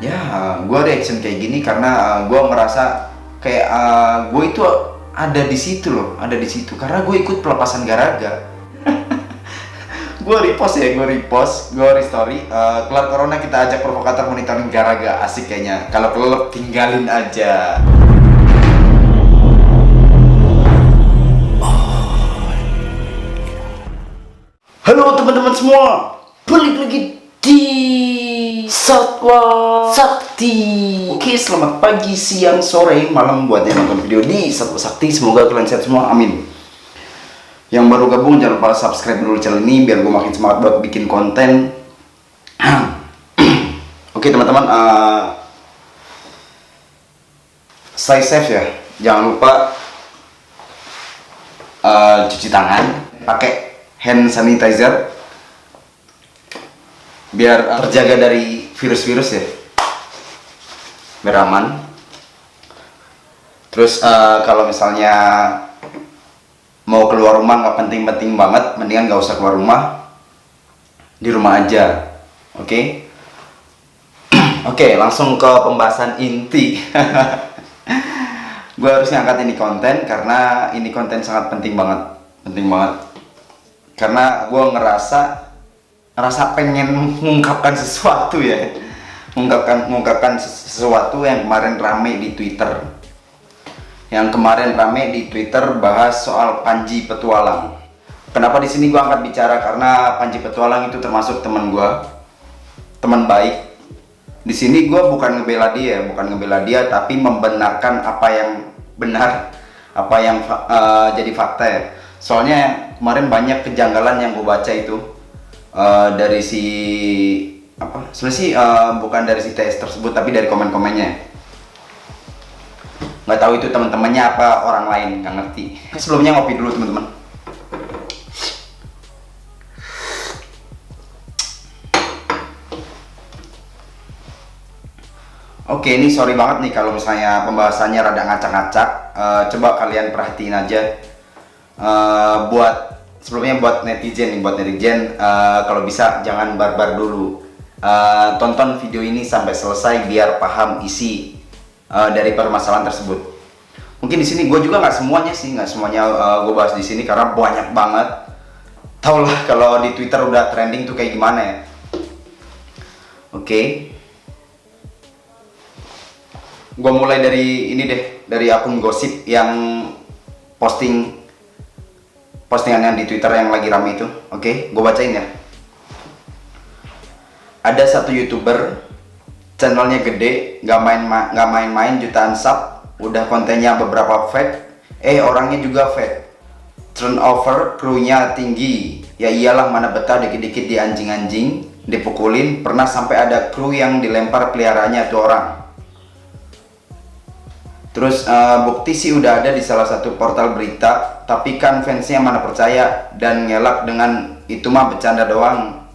Ya, gue reaction kayak gini karena gue merasa kayak gue itu ada di situ loh, ada di situ karena gue ikut pelepasan Garaga. Gue repost ya, gue restory. Kelar corona kita ajak provokator monitoring Garaga, asik kayaknya. Kalau kelelep tinggalin aja. Halo teman-teman semua, balik lagi di Satwa Sakti. Oke, selamat pagi, siang, sore, malam buat yang nonton video di Satwa Sakti. Semoga kalian sehat semua, amin. Yang baru gabung jangan lupa subscribe dulu channel ini biar gue makin semangat buat bikin konten. Oke teman-teman, stay safe ya. Jangan lupa cuci tangan, pakai hand sanitizer biar terjaga dari virus-virus ya, biar aman. Terus kalau misalnya mau keluar rumah nggak penting-penting banget, mendingan nggak usah keluar rumah, di rumah aja. Oke? Oke, langsung ke pembahasan inti. Gue harus ngangkat ini konten karena ini konten sangat penting banget, karena gue ngerasa pengen mengungkapkan sesuatu ya, mengungkapkan sesuatu yang kemarin rame di Twitter. Yang kemarin rame di Twitter bahas soal Panji Petualang. Kenapa di sini gue angkat bicara? Karena Panji Petualang itu termasuk teman gue, teman baik. Di sini gue bukan ngebela dia, tapi membenarkan apa yang benar, apa yang jadi fakta ya. Soalnya kemarin banyak kejanggalan yang gue baca itu dari si apa? Sebenarnya sih bukan dari si TS tersebut, tapi dari komen-komennya. Nggak tahu itu teman-temannya apa orang lain, nggak ngerti. Sebelumnya ngopi dulu teman-teman. Oke, ini sorry banget nih kalau misalnya pembahasannya rada ngacak-ngacak. Coba kalian perhatiin aja. Sebelumnya buat netizen kalau bisa jangan barbar dulu. Tonton video ini sampai selesai biar paham isi dari permasalahan tersebut. Mungkin di sini gue juga nggak semuanya gue bahas di sini karena banyak banget. Tau lah kalau di Twitter udah trending tuh kayak gimana ya. Oke. Gue mulai dari ini deh, dari akun gosip yang postingannya di Twitter yang lagi rame itu. Oke, gue bacain ya. Ada satu YouTuber, channelnya gede, nggak main-main jutaan sub, udah kontennya beberapa fake, orangnya juga fake. Turnover krunya tinggi, ya iyalah mana betah dikit-dikit di anjing-anjing, dipukulin, pernah sampai ada kru yang dilempar peliharaannya tuh orang. Terus bukti sih udah ada di salah satu portal berita, tapi kan fansnya mana percaya dan ngelak dengan itu mah bercanda doang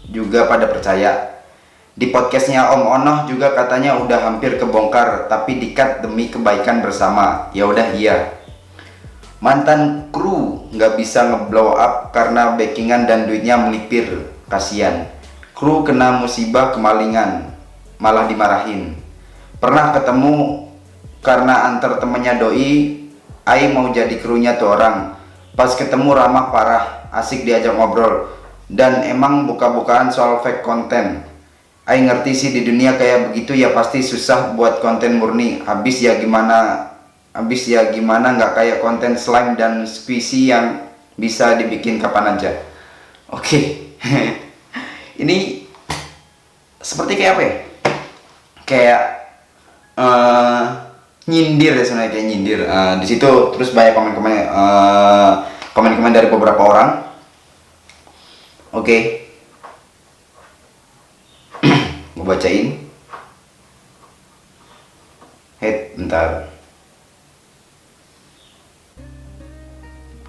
juga pada percaya. Di podcastnya Om Onoh juga katanya udah hampir kebongkar, tapi di-cut demi kebaikan bersama. Ya udah iya. Mantan kru nggak bisa ngeblow up karena backingan dan duitnya melipir, kasihan. Kru kena musibah kemalingan, malah dimarahin. Pernah ketemu karena antar temennya doi, Ai mau jadi krunya tuh orang. Pas ketemu ramah parah, asik diajak ngobrol, dan emang buka-bukaan soal fake konten. Ai ngerti sih di dunia kayak begitu ya pasti susah buat konten murni. Habis ya gimana nggak kayak konten slime dan squishy yang bisa dibikin kapan aja. Oke. Ini seperti kayak apa ya? Kayak nyindir ya sebenarnya, kayak nyindir. Di situ terus banyak komen-komen dari beberapa orang. Oke. Gue bacain. Bentar.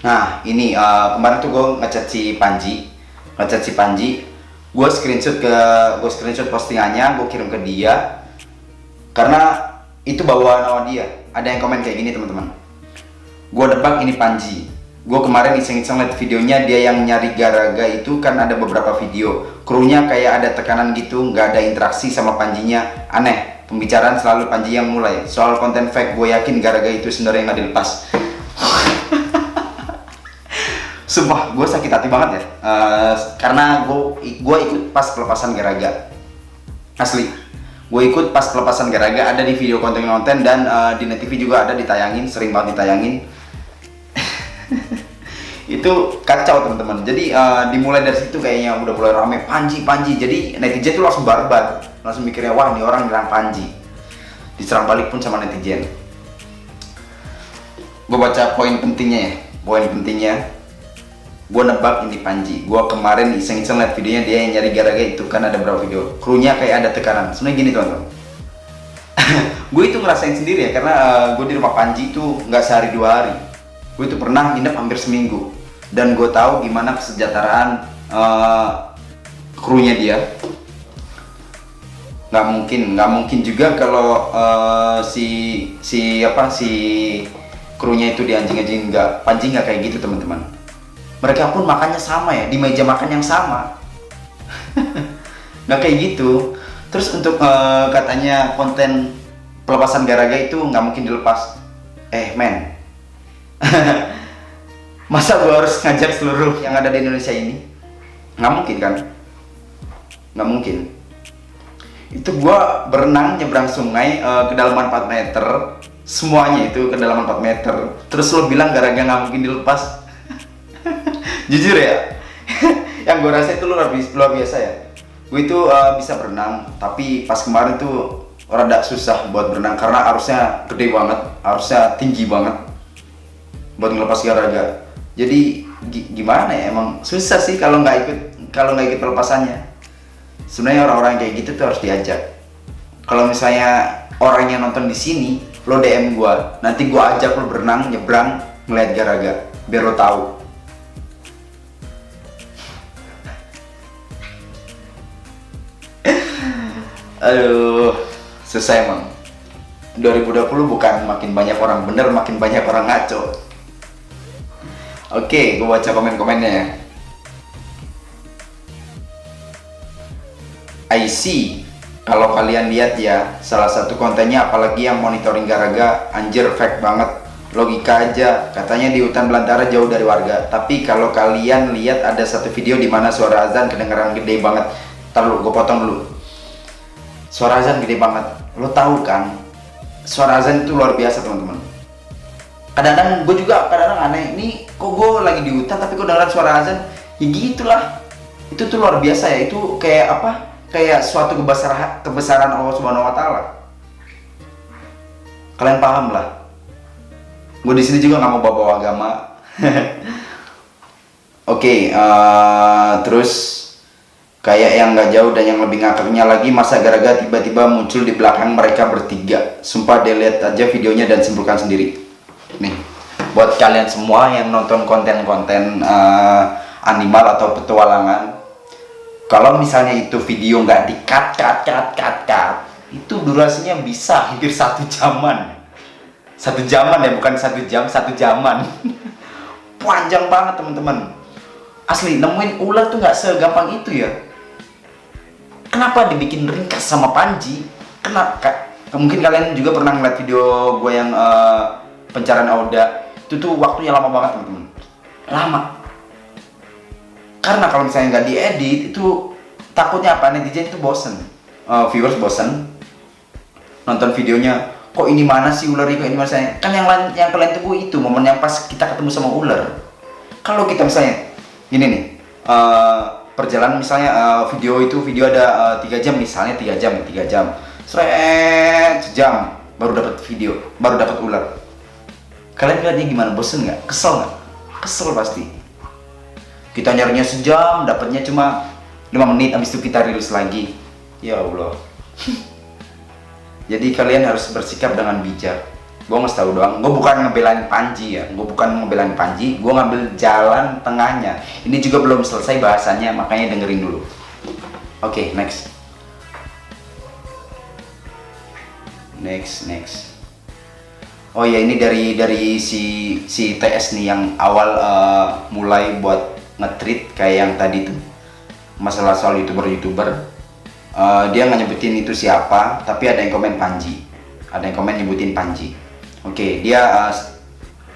Nah ini kemarin tuh gue ngechat si Panji. Gue screenshot postingannya, gue kirim ke dia karena itu bawa nama dia. Ada yang komen kayak gini teman-teman. Gue nebak ini Panji. Gue kemarin iseng-iseng liat videonya dia yang nyari Garaga itu, kan ada beberapa video krunya kayak ada tekanan gitu, nggak ada interaksi sama Panjinya. Aneh, pembicaraan selalu Panji yang mulai. Soal konten fake, gue yakin Garaga itu sebenarnya nggak dilepas. Sumpah, gue sakit hati banget ya, karena gue ikut pas pelepasan Garaga. Asli, gue ikut pas pelepasan Garaga, ada di video konten-konten, dan di Net TV juga ada ditayangin, sering banget ditayangin. Itu kacau teman-teman. Jadi dimulai dari situ kayaknya udah mulai rame Panji. Jadi netizen tuh langsung barbar, langsung mikirnya wah ini orang nyerang Panji. Diserang balik pun sama netizen. Gue baca poin pentingnya ya. Poin pentingnya, gue nebak ini Panji. Gue kemarin iseng-iseng liat videonya dia yang nyari Garaga itu, kan ada beberapa video krunya kayak ada tekanan. Sebenarnya gini teman-teman. Gue itu ngerasain sendiri ya, karena gue di rumah Panji itu nggak sehari 2 hari. Gue itu pernah nginep hampir seminggu, dan gue tahu gimana kesejahteraan krunya dia. Nggak mungkin juga kalau si krunya itu dianjing-anjing. Panji nggak kayak gitu teman-teman. Mereka pun makannya sama ya, di meja makan yang sama. Nggak kayak gitu. Terus untuk katanya konten pelepasan Garaga itu nggak mungkin dilepas. Men, masa gue harus ngajak seluruh yang ada di Indonesia ini? Nggak mungkin kan? Nggak mungkin. Itu gue berenang nyebrang sungai kedalaman 4 meter, semuanya itu kedalaman 4 meter. Terus lo bilang Garaga nggak mungkin dilepas? Jujur ya, yang gue rasa itu luar biasa ya. Gue itu bisa berenang, tapi pas kemarin tuh rada susah buat berenang karena arusnya gede banget, arusnya tinggi banget buat ngelepas Garaga. Jadi gimana ya, emang susah sih kalau nggak ikut pelepasannya. Sebenarnya orang-orang kayak gitu tuh harus diajak. Kalau misalnya orang yang nonton di sini, lo DM gua, nanti gua ajak lo berenang nyebrang ngeliat Garaga, biar lo tahu. Aduh, susah emang. 2020 bukan makin banyak orang bener, makin banyak orang ngaco. Oke, gue baca komen-komennya ya. I see. Kalau kalian lihat ya, salah satu kontennya apalagi yang monitoring Garaga, anjir fake banget. Logika aja, katanya di hutan belantara jauh dari warga. Tapi kalau kalian lihat ada satu video di mana suara azan kedengeran gede banget. Ntar lu, gue potong dulu. Suara azan gede banget. Lo tahu kan, suara azan itu luar biasa teman-teman. Kadang-kadang gue juga aneh, ini kok gue lagi di hutan tapi gue dengeran suara azan. Ya gitulah, itu tuh luar biasa ya. Itu kayak apa? Kayak suatu kebesaran Allah Subhanahu Wa Taala. Kalian paham lah. Gue di sini juga nggak mau bawa agama. Oke, terus kayak yang nggak jauh dan yang lebih ngakaknya lagi, masa Garaga tiba-tiba muncul di belakang mereka bertiga. Sumpah deh, lihat aja videonya dan simpulkan sendiri. Nih, buat kalian semua yang nonton konten-konten animal atau petualangan, kalau misalnya itu video nggak di-cut, itu durasinya bisa hampir 1 jaman. 1 jaman ya, bukan 1 jam, 1 jaman. Panjang banget teman-teman. Asli, nemuin ular tuh nggak segampang itu ya. Kenapa dibikin ringkas sama Panji? Kenapa? Mungkin kalian juga pernah ngeliat video gue yang pencarian Auda. Itu tuh waktunya lama banget teman-teman. Lama. Karena kalau misalnya nggak diedit, itu takutnya apa? Netizen itu bosen. Viewers bosen nonton videonya. Kok ini mana sih ular ini? Kok ini mana saya? Kan yang kalian tunggu itu momen yang pas kita ketemu sama ular. Kalau kita misalnya gini nih, perjalanan misalnya video ada 3 jam misalnya, 3 jam sejam baru dapat video, baru dapat ular. Kalian lihatnya gimana? Bosen nggak? Kesel nggak? Kesel pasti. Kita nyarinya sejam, dapatnya cuma 5 menit, habis itu kita rilis lagi. Ya Allah. Jadi kalian harus bersikap dengan bijak. Gue ngasih tahu doang, gue bukan ngebelain Panji ya, gue ngambil jalan tengahnya. Ini juga belum selesai bahasannya, makanya dengerin dulu. Oke, next. Oh ya, ini dari si TS nih yang awal mulai buat nge-treat kayak yang tadi tuh, masalah soal youtuber. Dia nggak nyebutin itu siapa, tapi ada yang komen Panji, ada yang komen nyebutin Panji. Oke, dia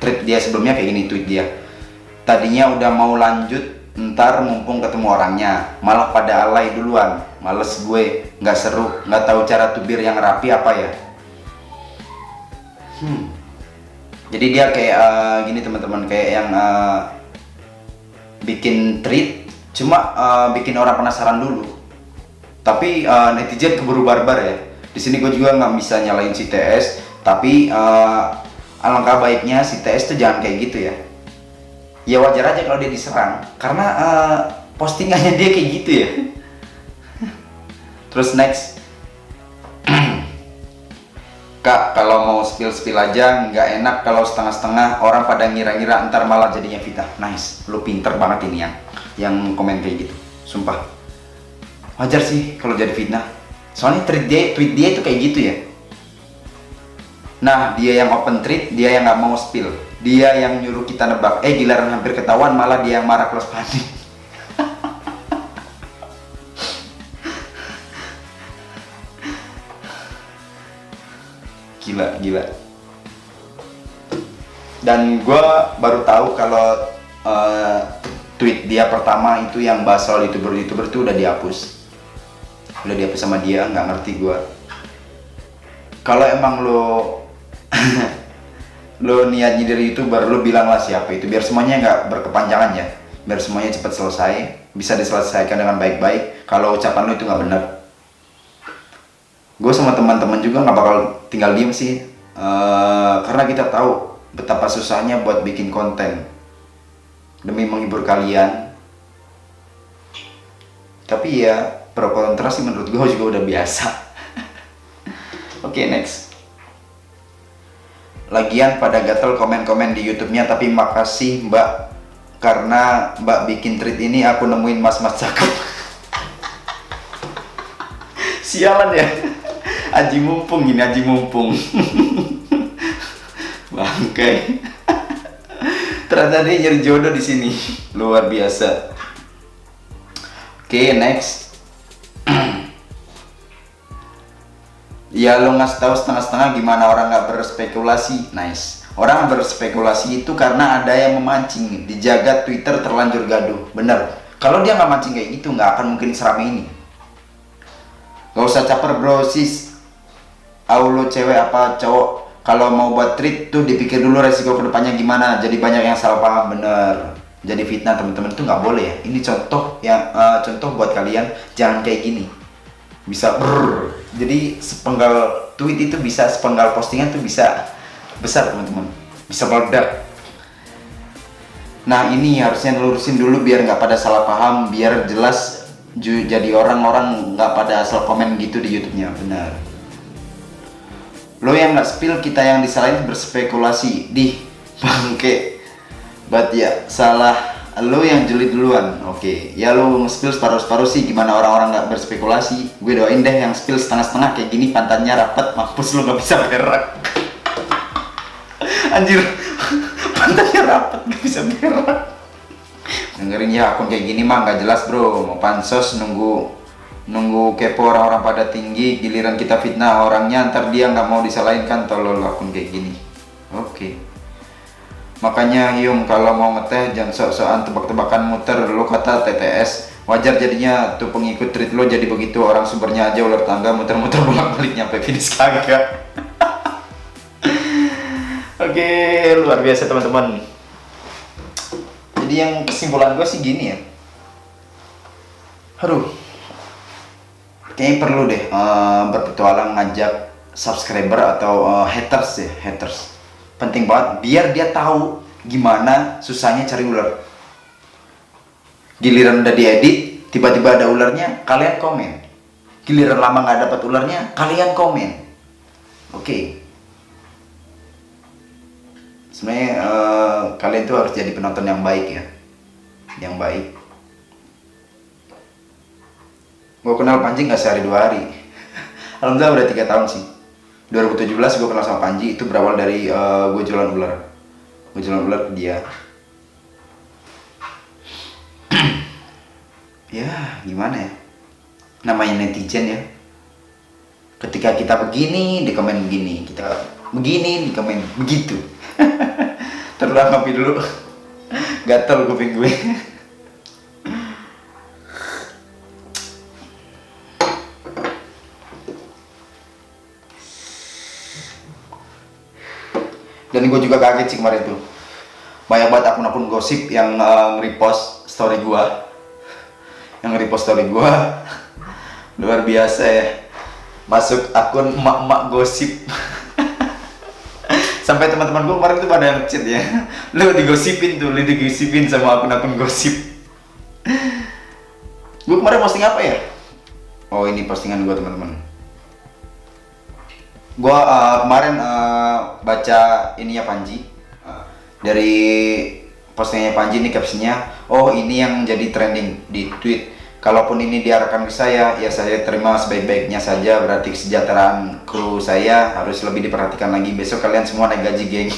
tweet dia sebelumnya kayak gini, tweet dia. Tadinya udah mau lanjut, ntar mumpung ketemu orangnya, malah pada alay duluan. Males gue, nggak seru, nggak tahu cara tubir yang rapi apa ya. Jadi dia kayak gini teman-teman, kayak yang bikin tweet, cuma bikin orang penasaran dulu. Tapi netizen keburu barbar ya. Di sini gue juga nggak bisa nyalain si TS, tapi alangkah baiknya si TS tuh jangan kayak gitu ya. Ya wajar aja kalau dia diserang, karena postingannya dia kayak gitu ya. Terus next, Kak, kalau mau spill aja nggak enak kalau setengah-setengah, orang pada ngira-ngira ntar malah jadinya fitnah. Nice, lu pinter banget ini yang komen kayak gitu, sumpah. Wajar sih kalau jadi fitnah, soalnya tweet dia itu kayak gitu ya. Nah, dia yang open tweet, dia yang nggak mau spill, dia yang nyuruh kita nebak. Giliran hampir ketahuan malah dia yang marah plus panik. Gila. Dan gue baru tahu kalau tweet dia pertama itu yang bahas soal youtuber itu udah dihapus sama dia. Nggak ngerti gue. Kalau emang lo lo niat nyindir youtuber, lo bilang lah siapa itu, biar semuanya nggak berkepanjangan ya, biar semuanya cepat selesai, bisa diselesaikan dengan baik-baik. Kalau ucapan lo itu nggak benar, gue sama teman-teman juga nggak bakal tinggal diem sih, karena kita tahu betapa susahnya buat bikin konten demi menghibur kalian. Tapi ya pro kontra sih menurut gue juga udah biasa. Oke, next. Lagian pada gatel komen-komen di YouTube-nya, tapi makasih Mbak, karena Mbak bikin tweet ini aku nemuin mas-mas cakep. Sialan ya. Aji mumpung. Bangkai. Ternyata dia nyari jodoh di sini. Luar biasa. Oke, next. Ya lo ngasih tahu setengah-setengah gimana orang nggak berspekulasi. Nice. Orang berspekulasi itu karena ada yang memancing. Dijaga Twitter terlanjur gaduh. Bener. Kalau dia nggak mancing kayak gitu, nggak akan mungkin seramai ini. Gak usah caper bro sis. Lo cewek apa cowok, kalau mau buat tweet tuh dipikir dulu resiko kedepannya gimana. Jadi banyak yang salah paham. Bener. Jadi fitnah teman-teman tuh nggak boleh ya. Ini contoh yang contoh buat kalian, jangan kayak gini. Bisa jadi sepenggal tweet itu bisa, sepenggal postingan tuh bisa besar teman-teman, bisa meledak. Nah ini harusnya lurusin dulu biar nggak pada salah paham, biar jelas. Jadi orang-orang nggak pada asal komen gitu di YouTube-nya. Benar. Lo yang nggak spill, kita yang disalahin berspekulasi. Bangke. But ya salah lo yang jeli duluan. Oke, ya lo nge-spill separuh-separuh sih, gimana orang-orang nggak berspekulasi. Gue doain deh yang spill setengah-setengah kayak gini, pantatnya rapet, mampus lo nggak bisa berak. Anjir, pantatnya rapet nggak bisa berak. Dengerin ya, akun kayak gini mah nggak jelas bro. Mau pansos nunggu kepo orang-orang pada tinggi, giliran kita fitnah orangnya, ntar dia nggak mau disalahin kan, tolol akun kayak gini. Oke. Makanya Hyung kalau mau ngeteh jangan sok-sokan tebak-tebakan muter. Lo kata TTS, wajar jadinya tuh pengikut tweet lo jadi begitu. Orang sumbernya aja ular tangga muter-muter bolak-balik nyampe finish kagak. Oke, luar biasa teman-teman. Jadi yang kesimpulan gue sih gini ya. Aduh, kayaknya perlu deh berpetualang ngajak subscriber atau haters ya, haters. Penting banget biar dia tahu gimana susahnya cari ular. Giliran udah diedit, tiba-tiba ada ularnya, kalian komen. Giliran lama nggak dapat ularnya, kalian komen. Oke. Sebenarnya kalian tuh harus jadi penonton yang baik ya, yang baik. Gue kenal Panji nggak sehari 2 hari. Alhamdulillah udah 3 tahun sih. 2017 gue kenal sama Panji, itu berawal dari gue jualan ular ke dia. Ya gimana ya, namanya netizen ya, ketika kita begini di komen begini, kita begini di komen begitu. Terlalu ngopi dulu, gatel kuping gue. Dan gue juga kaget sih kemarin tuh, banyak banget akun-akun gosip yang nge-repost story gue, luar biasa ya, masuk akun emak-emak gosip. Sampai teman-teman gue kemarin tuh pada ngechat ya, lu digosipin sama akun-akun gosip. Gue kemarin posting apa ya? Oh ini postingan gue teman-teman. Gue kemarin baca ininya Panji, dari postingannya Panji ini captionnya, oh ini yang jadi trending di tweet. Kalaupun ini diarahkan ke saya, ya saya terima sebaik-baiknya saja. Berarti kesejahteraan kru saya harus lebih diperhatikan lagi. Besok kalian semua naik gaji, geng.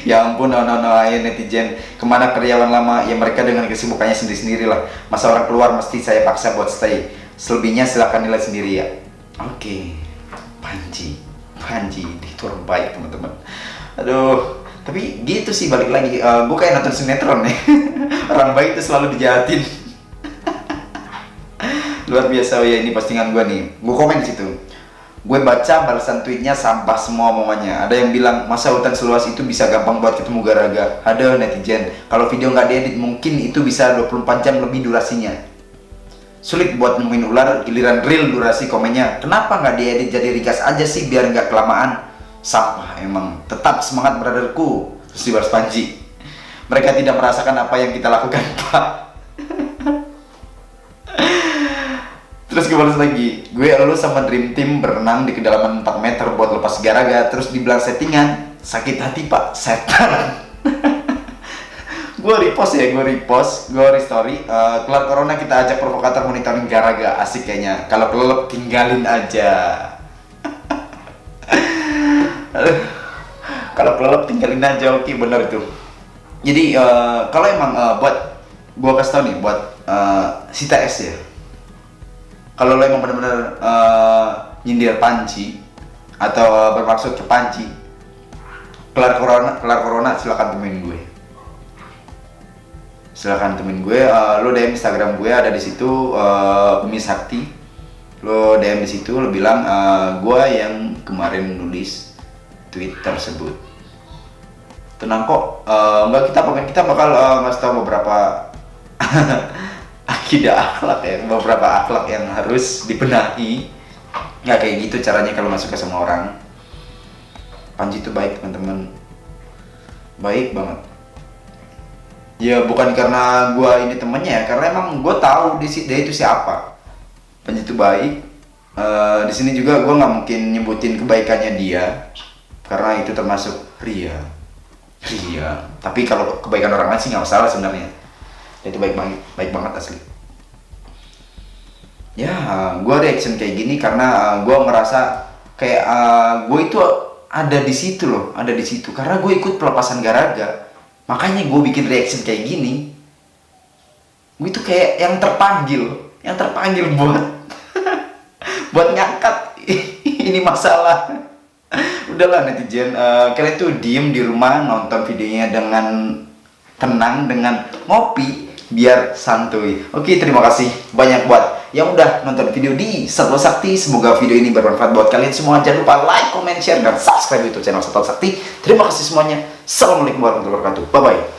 Ya ampun, no, ayo netizen. Kemana karyawan lama? Ya mereka dengan kesibukannya sendiri-sendiri lah. Masa orang keluar mesti saya paksa buat stay. Selebihnya silahkan nilai sendiri ya. Oke, Panji, itu orang baik teman-teman. Aduh, tapi gitu sih, balik lagi. Gue kayak nonton sinetron nih. Orang baik itu selalu dijahatin. Luar biasa. Oh ya, ini postingan gue nih, gue komen di situ. Gue baca balasan tweetnya sampah semua omongannya. Ada yang bilang, masa hutan seluas itu bisa gampang buat ketemu garaga. Ada netizen, kalau video nggak diedit mungkin itu bisa 24 jam lebih durasinya. Sulit buat nemuin ular, giliran real durasi komennya. Kenapa nggak diedit jadi ringkas aja sih biar nggak kelamaan? Sampah emang. Tetap semangat brotherku. Terus dibalas Panji, mereka tidak merasakan apa yang kita lakukan, Pak. Terus gue balas lagi, gue lalu sama Dream Team berenang di kedalaman 4 meter buat lepas garaga. Terus dibilang settingan, sakit hati Pak, setan. Gue repost, gue restory. Kelar corona kita ajak provokator monitoring garaga, asik kayaknya. Kalau kelelep tinggalin aja. Kalau kelelep tinggalin aja, oke, bener itu. Jadi kalau emang buat gue kasih tau nih buat si TS ya, kalau lo emang bener-bener nyindir Panji atau bermaksud ke Panji, kelar corona silakan temuin gue. Lo DM Instagram gue ada di situ, Umi Sakti. Lo DM di situ, lo bilang gue yang kemarin nulis tweet tersebut. Tenang kok, kita bakal ngasih tau beberapa akidah akhlak ya, beberapa akhlak yang harus dibenahi. Nggak kayak gitu caranya kalau masuk ke semua orang. Panji itu baik teman-teman, baik banget. Ya bukan karena gue ini temennya ya, karena emang gue tahu dia itu siapa. Panji itu baik. Di sini juga gue nggak mungkin nyebutin kebaikannya dia, karena itu termasuk ria. Tapi kalau kebaikan orang lain sih nggak masalah sebenarnya. Dia itu baik banget asli. Ya, gue reaction kayak gini karena gue merasa kayak gue itu ada di situ loh, karena gue ikut pelepasan garaga. Makanya gue bikin reaction kayak gini. Gue itu kayak yang terpanggil buat buat ngangkat ini masalah. Udahlah netizen, kalian tuh diem di rumah nonton videonya dengan tenang, dengan ngopi, biar santuy. Oke, terima kasih banyak buat yang udah nonton video di Satwa Sakti. Semoga video ini bermanfaat buat kalian semua. Jangan lupa like, comment, share, dan subscribe YouTube channel Satwa Sakti. Terima kasih semuanya. Assalamualaikum warahmatullahi wabarakatuh. Bye bye.